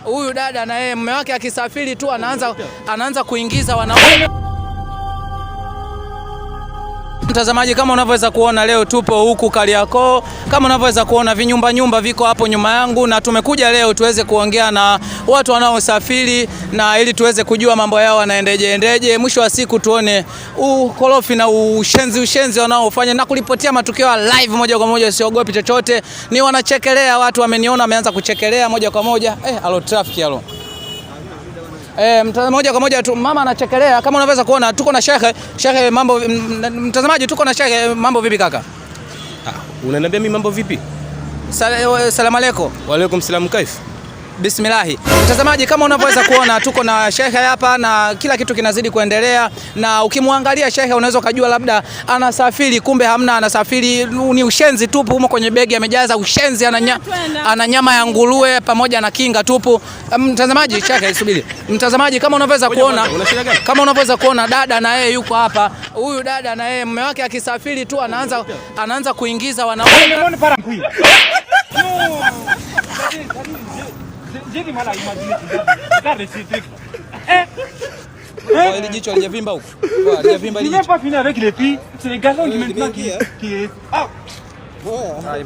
Huyu dada na yeye mume wake akisafiri tu anaanza kuingiza wanaume. Mtazamaji, kama unavyoweza kuona leo tupo huku Kariakoo, kama unavyoweza kuona vinyumba viko hapo nyuma yangu, na tumekuja leo tuweze kuongea na watu wanaosafiri na ili tuweze kujua mambo yao yanaendeje, mwisho wa siku tuone ukorofi na ushenzi wanaofanya na kulipotia matukio ya live moja kwa moja. Siogopi chochote, ni wanachekelea watu, wameniona wameanza kuchekelea moja kwa moja. Alo traffic alo. Moja kwa moja tu mama anachekelea. Kama unaweza kuona tuko na Shehe mambo. Mtazamaji, tuko na Shehe, mambo vipi kaka? Unaniambia mimi mambo vipi? Salamu alaykum. Wa alaykum salam, kaifu? Bismillah. Mtazamaji, kama unavyoweza kuona tuko na Shehe hapa na kila kitu kinazidi kuendelea, na ukimwangalia Shehe unaweza kujua labda anasafiri, kumbe hamna, anasafiri ni ushenzi tupu. Huko kwenye begi amejaza ushenzi, ana nyama ya nguruwe pamoja na kinga tupu. Mtazamaji, Shehe subiri. Mtazamaji, kama unaweza kuona dada na yeye yuko hapa. Huyu dada na yeye mume wake akisafiri tu anaanza kuingiza wanaume. J'ai mal à imaginer. Regarde ces trucs. Il dit tu as vimba huko. Il n'est pas fini avec les filles, c'est les garçons qui maintenant qui Ah. Ouais. Ah, il